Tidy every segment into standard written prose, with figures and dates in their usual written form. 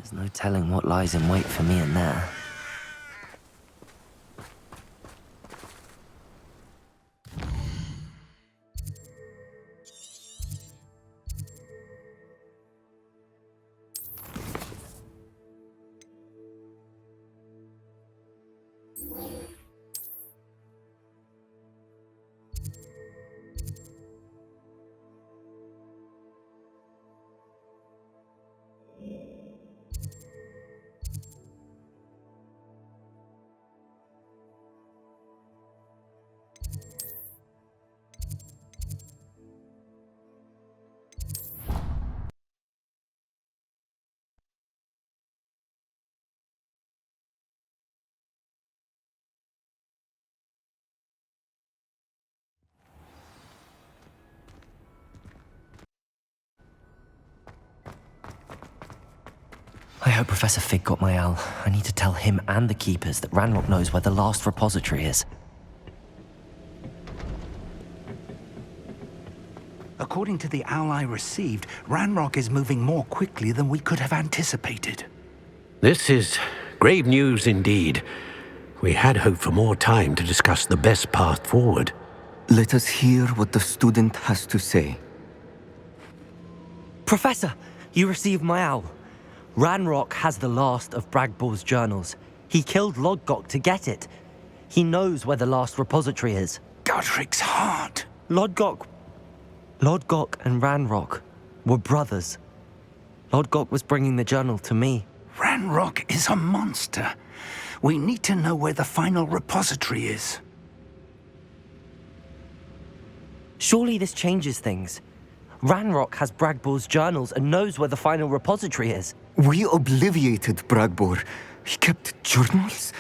There's no telling what lies in wait for me in there. I hope Professor Fig got my owl. I need to tell him and the Keepers that Ranrock knows where the last repository is. According to the owl I received, Ranrock is moving more quickly than we could have anticipated. This is grave news indeed. We had hoped for more time to discuss the best path forward. Let us hear what the student has to say. Professor, you received my owl. Ranrock has the last of Bragbor's journals. He killed Lodgok to get it. He knows where the last repository is. Godric's heart. Lodgok and Ranrock were brothers. Lodgok was bringing the journal to me. Ranrock is a monster. We need to know where the final repository is. Surely this changes things. Ranrock has Bragbor's journals and knows where the final repository is. We obliviated Bragbor. He kept journals?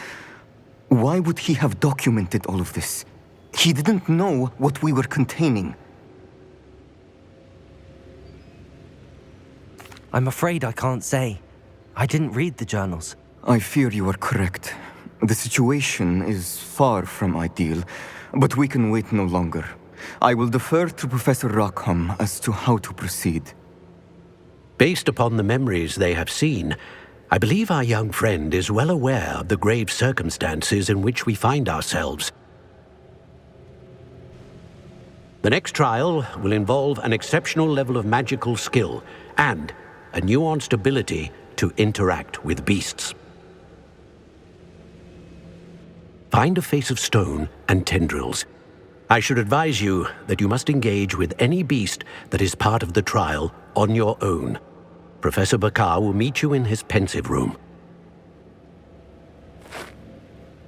Why would he have documented all of this? He didn't know what we were containing. I'm afraid I can't say. I didn't read the journals. I fear you are correct. The situation is far from ideal, but we can wait no longer. I will defer to Professor Rockham as to how to proceed. Based upon the memories they have seen, I believe our young friend is well aware of the grave circumstances in which we find ourselves. The next trial will involve an exceptional level of magical skill and a nuanced ability to interact with beasts. Find a face of stone and tendrils. I should advise you that you must engage with any beast that is part of the trial on your own. Professor Bakar will meet you in his pensive room.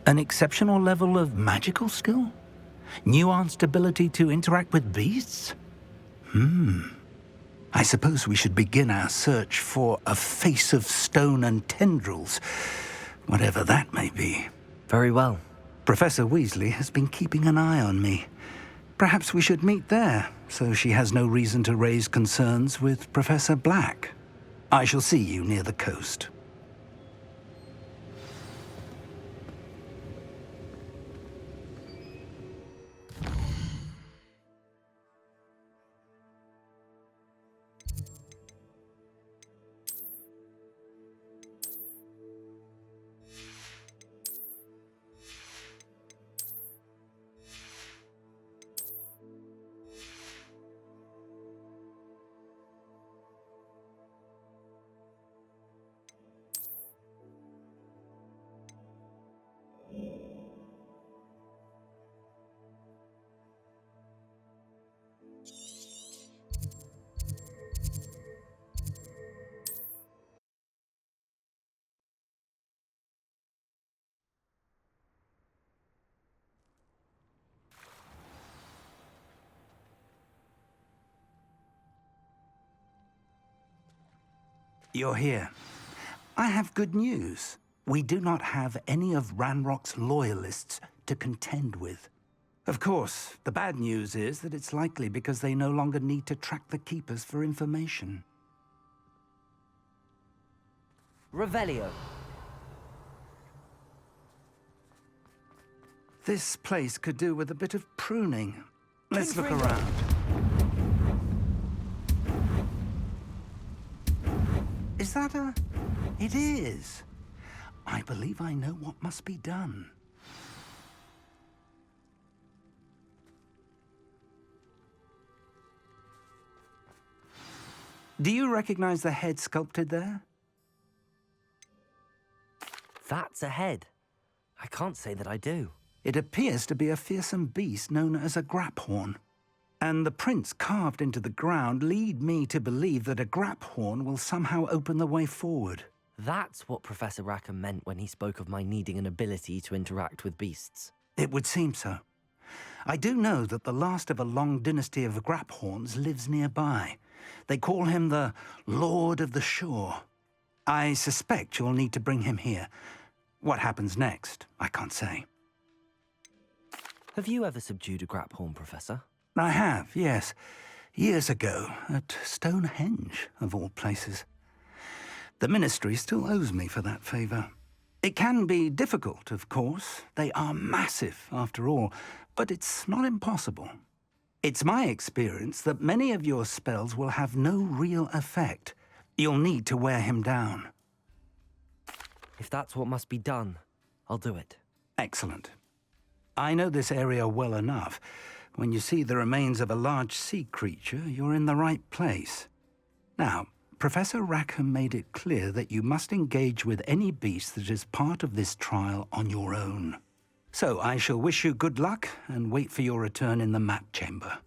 An exceptional level of magical skill? Nuanced ability to interact with beasts? I suppose we should begin our search for a face of stone and tendrils, whatever that may be. Very well. Professor Weasley has been keeping an eye on me. Perhaps we should meet there, so she has no reason to raise concerns with Professor Black. I shall see you near the coast. You're here. I have good news. We do not have any of Ranrock's loyalists to contend with. Of course, the bad news is that it's likely because they no longer need to track the Keepers for information. Revelio. This place could do with a bit of pruning. Let's look around. Is that a It is. I believe I know what must be done. Do you recognize the head sculpted there? That's a head. I can't say that I do. It appears to be a fearsome beast known as a graphorn. And the prints carved into the ground lead me to believe that a graphorn will somehow open the way forward. That's what Professor Rackham meant when he spoke of my needing an ability to interact with beasts. It would seem so. I do know that the last of a long dynasty of graphorns lives nearby. They call him the Lord of the Shore. I suspect you'll need to bring him here. What happens next, I can't say. Have you ever subdued a graphorn, Professor? I have, yes. Years ago, at Stonehenge, of all places. The Ministry still owes me for that favor. It can be difficult, of course. They are massive, after all, but it's not impossible. It's my experience that many of your spells will have no real effect. You'll need to wear him down. If that's what must be done, I'll do it. Excellent. I know this area well enough. When you see the remains of a large sea creature, you're in the right place. Now, Professor Rackham made it clear that you must engage with any beast that is part of this trial on your own. So I shall wish you good luck and wait for your return in the map chamber.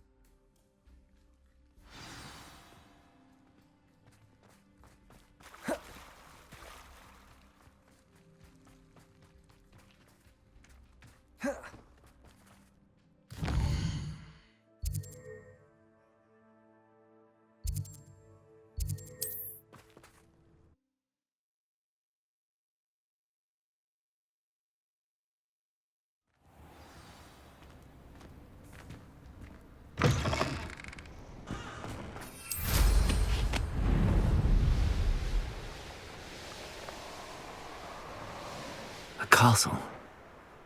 A castle.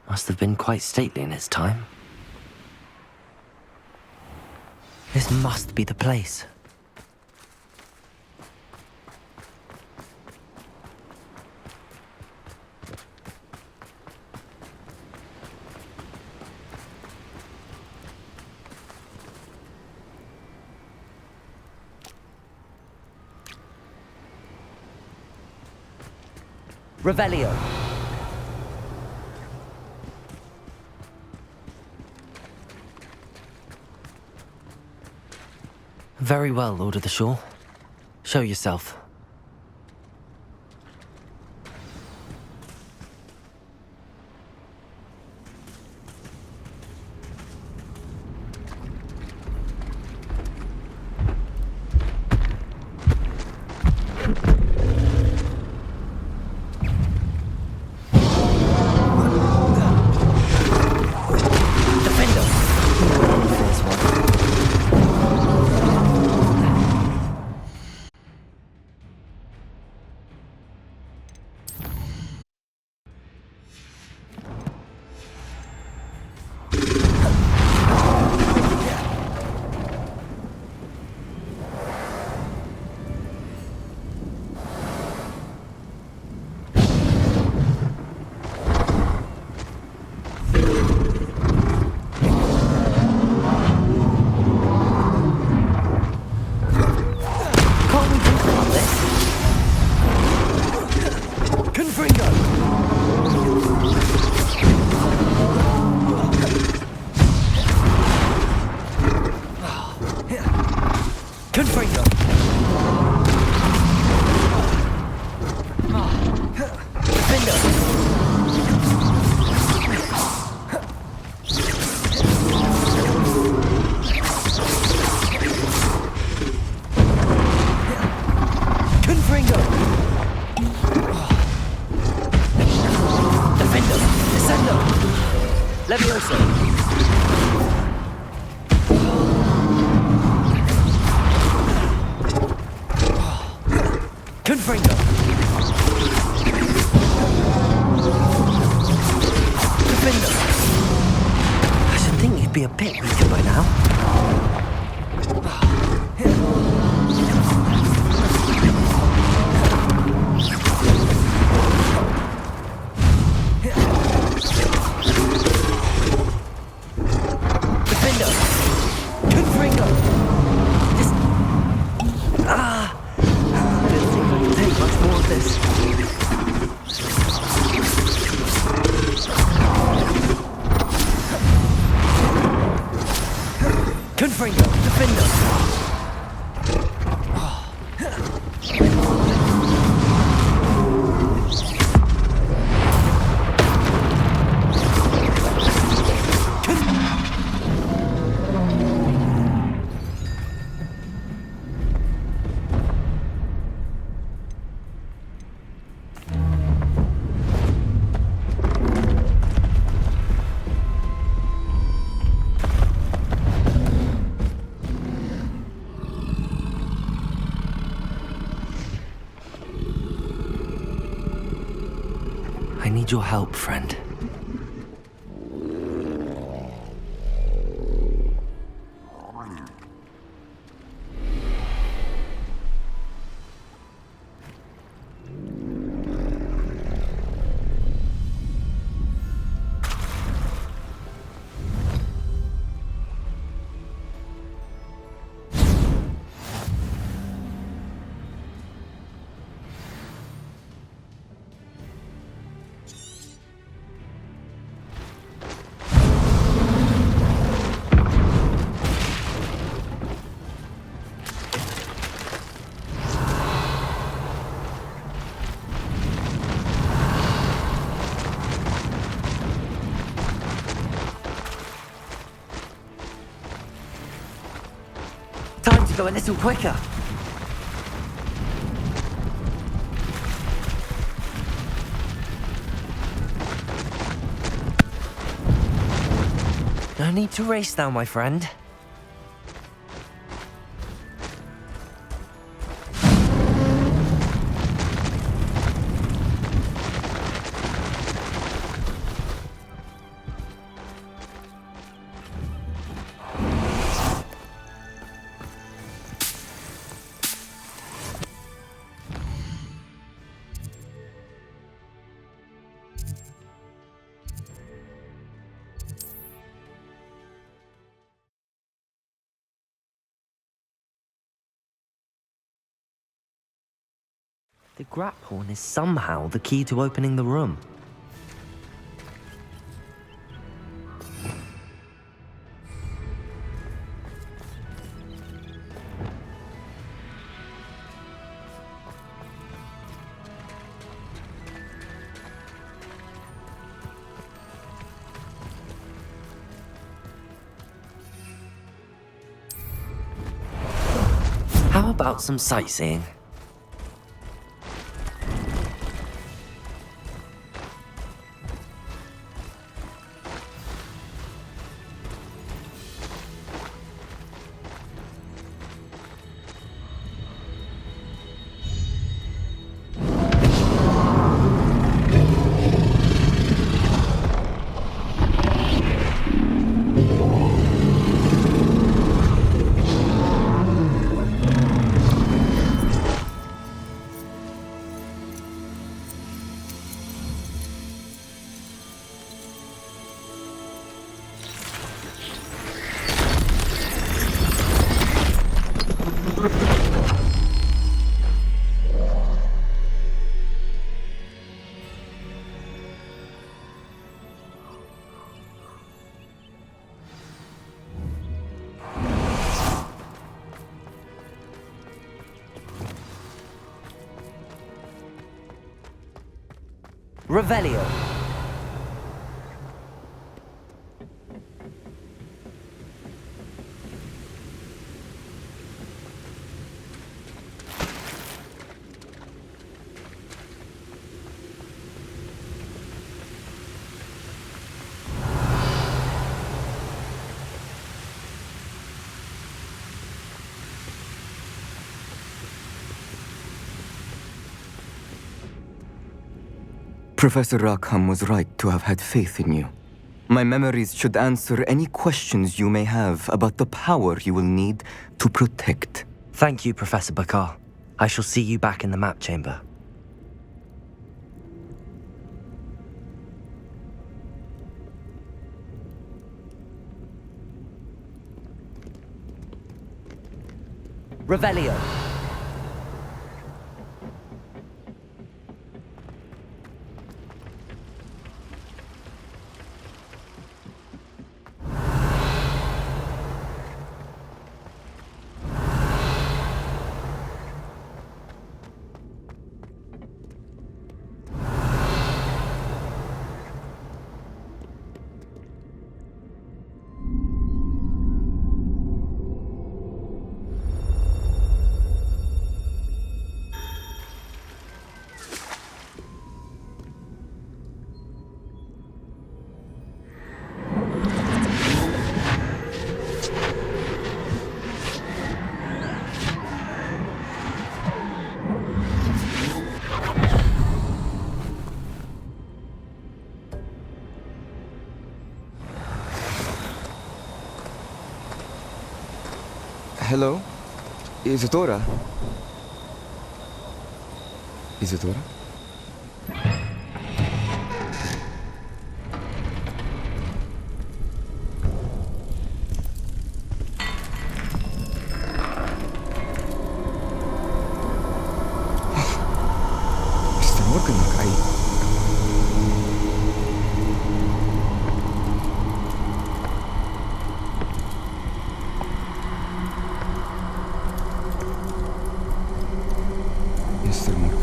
Must have been quite stately in its time. This must be the place. Revelio. Very well, Lord of the Shore. Show yourself. Be a bit weaker by now. I need your help, friend. Time to go a little quicker. No need to race now, my friend. The grapphorn is somehow the key to opening the room. How about some sightseeing? Revelio. Professor Rackham was right to have had faith in you. My memories should answer any questions you may have about the power you will need to protect. Thank you, Professor Bakar. I shall see you back in the map chamber. Revelio. Hello? Isadora? Isadora? Mr. Morgan, Mr. Morgan?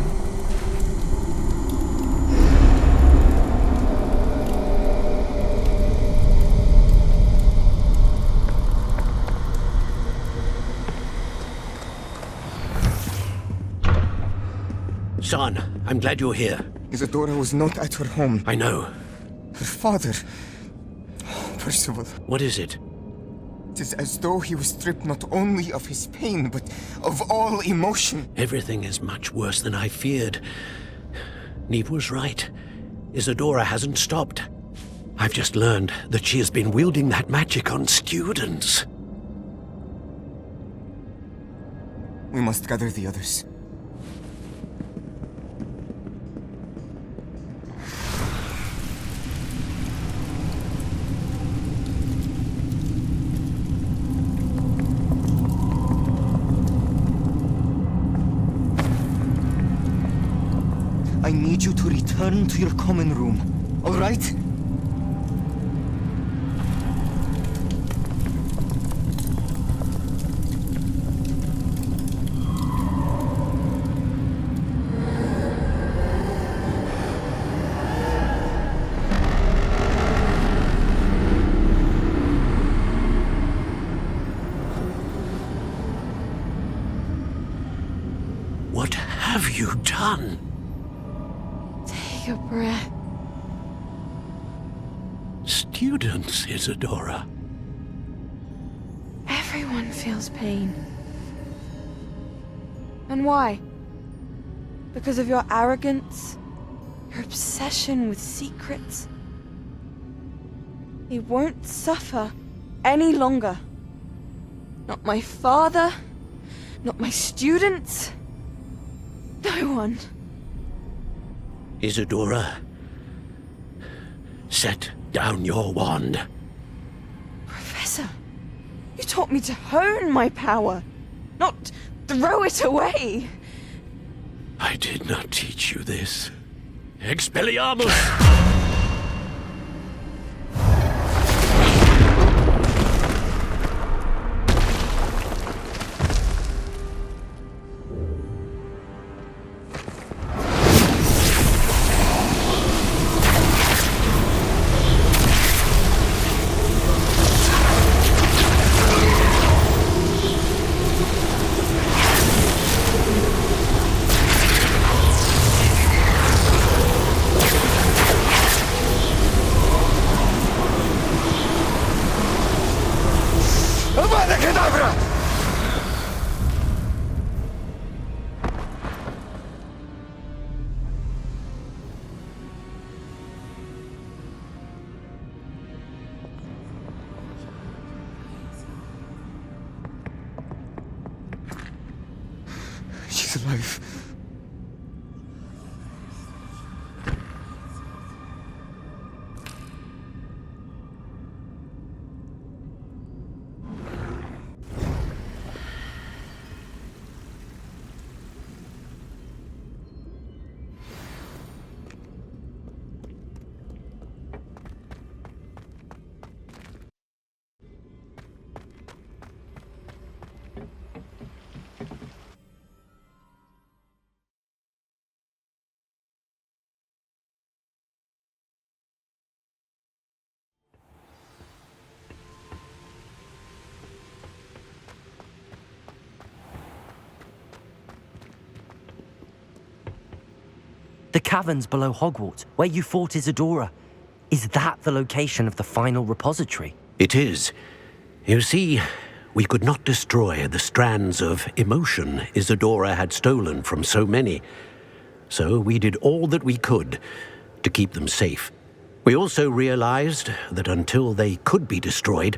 Son, I'm glad you're here. Isadora was not at her home. I know. Her father... Percival. What is it? It is as though he was stripped not only of his pain, but of all emotion. Everything is much worse than I feared. Neve was right. Isadora hasn't stopped. I've just learned that she has been wielding that magic on students. We must gather the others. I need you to return to your common room, all right? What have you done? Take a breath. Students, Isadora. Everyone feels pain. And why? Because of your arrogance? Your obsession with secrets? He won't suffer any longer. Not my father, not my students, no one. Isadora, set down your wand. Professor, you taught me to hone my power, not throw it away. I did not teach you this. Expelliarmus! She's alive. The caverns below Hogwarts, where you fought Isadora. Is that the location of the final repository? It is. You see, we could not destroy the strands of emotion Isadora had stolen from so many. So we did all that we could to keep them safe. We also realized that until they could be destroyed,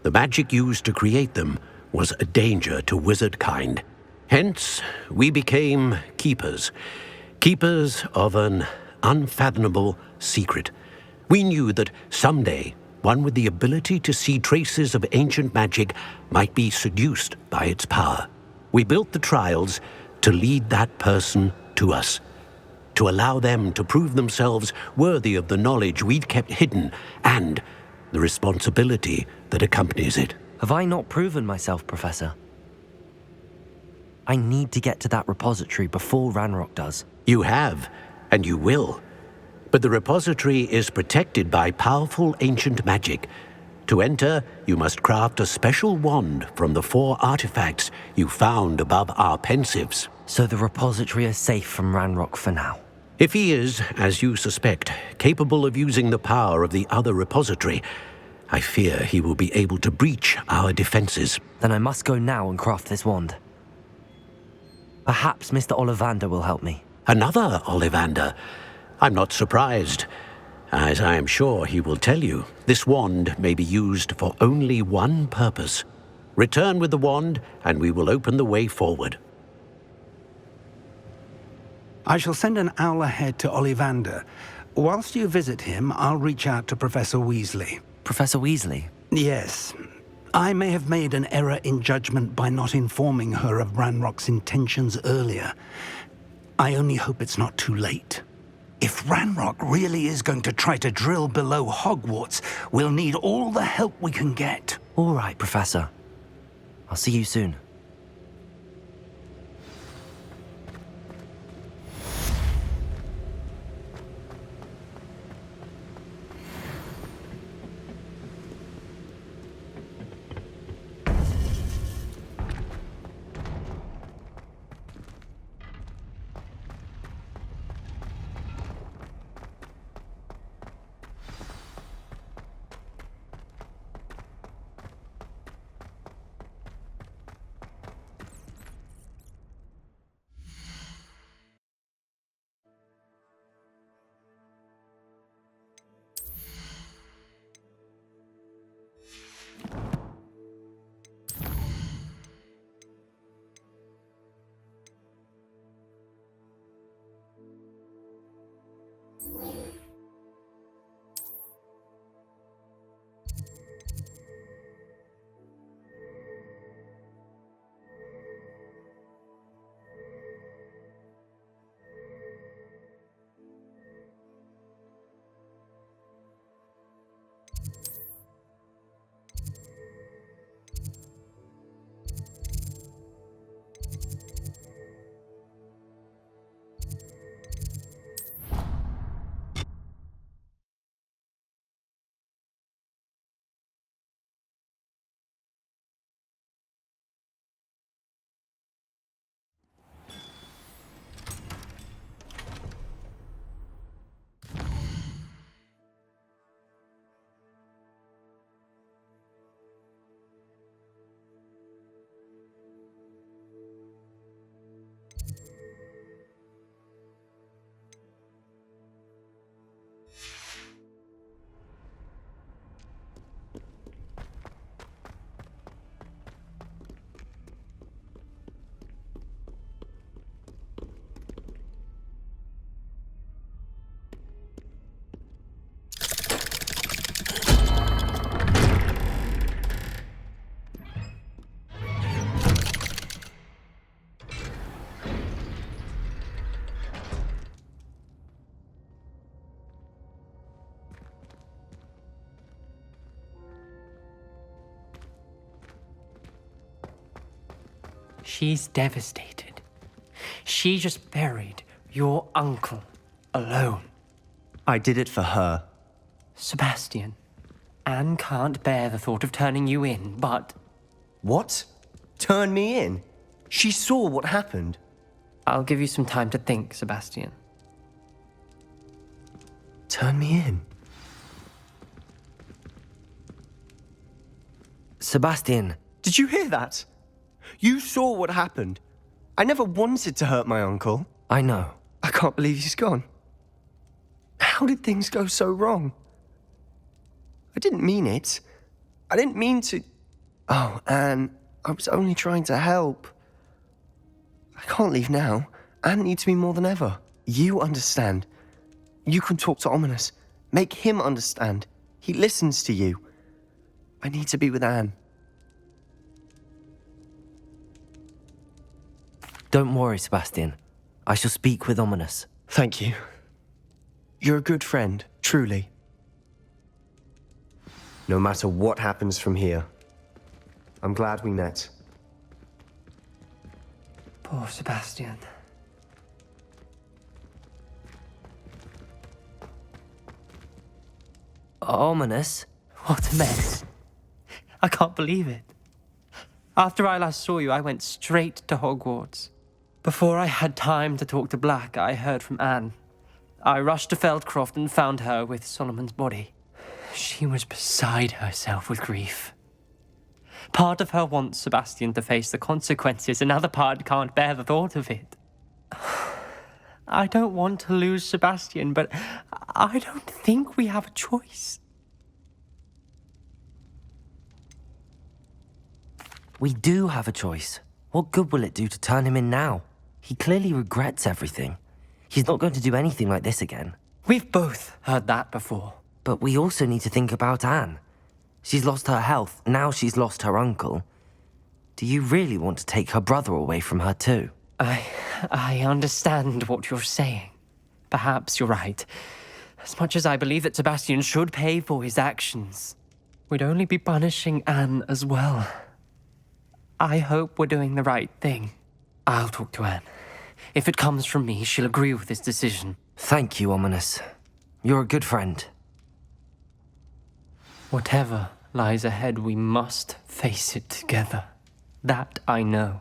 the magic used to create them was a danger to wizard kind. Hence, we became keepers. Keepers of an unfathomable secret. We knew that someday, one with the ability to see traces of ancient magic might be seduced by its power. We built the trials to lead that person to us, to allow them to prove themselves worthy of the knowledge we'd kept hidden and the responsibility that accompanies it. Have I not proven myself, Professor? I need to get to that repository before Ranrock does. You have, and you will. But the repository is protected by powerful ancient magic. To enter, you must craft a special wand from the 4 artifacts you found above our pensives. So the repository is safe from Ranrock for now. If he is, as you suspect, capable of using the power of the other repository, I fear he will be able to breach our defenses. Then I must go now and craft this wand. Perhaps Mr. Ollivander will help me. Another Ollivander? I'm not surprised. As I am sure he will tell you, this wand may be used for only one purpose. Return with the wand, and we will open the way forward. I shall send an owl ahead to Ollivander. Whilst you visit him, I'll reach out to Professor Weasley. Professor Weasley? Yes. I may have made an error in judgment by not informing her of Ranrock's intentions earlier. I only hope it's not too late. If Ranrock really is going to try to drill below Hogwarts, we'll need all the help we can get. All right, Professor. I'll see you soon. She's devastated. She just buried your uncle alone. I did it for her. Sebastian, Anne can't bear the thought of turning you in, but... What? Turn me in? She saw what happened. I'll give you some time to think, Sebastian. Turn me in? Sebastian. Did you hear that? You saw what happened. I never wanted to hurt my uncle. I know. I can't believe he's gone. How did things go so wrong? I didn't mean it. I didn't mean to... Oh, Anne, I was only trying to help. I can't leave now. Anne needs me more than ever. You understand. You can talk to Ominous. Make him understand. He listens to you. I need to be with Anne. Don't worry, Sebastian. I shall speak with Ominous. Thank you. You're a good friend, truly. No matter what happens from here, I'm glad we met. Poor Sebastian. Ominous? What a mess. I can't believe it. After I last saw you, I went straight to Hogwarts. Before I had time to talk to Black, I heard from Anne. I rushed to Feldcroft and found her with Solomon's body. She was beside herself with grief. Part of her wants Sebastian to face the consequences, another part can't bear the thought of it. I don't want to lose Sebastian, but I don't think we have a choice. We do have a choice. What good will it do to turn him in now? He clearly regrets everything. He's not going to do anything like this again. We've both heard that before. But we also need to think about Anne. She's lost her health, now she's lost her uncle. Do you really want to take her brother away from her too? I understand what you're saying. Perhaps you're right. As much as I believe that Sebastian should pay for his actions, we'd only be punishing Anne as well. I hope we're doing the right thing. I'll talk to Anne. If it comes from me, she'll agree with this decision. Thank you, Ominous. You're a good friend. Whatever lies ahead, we must face it together. That I know.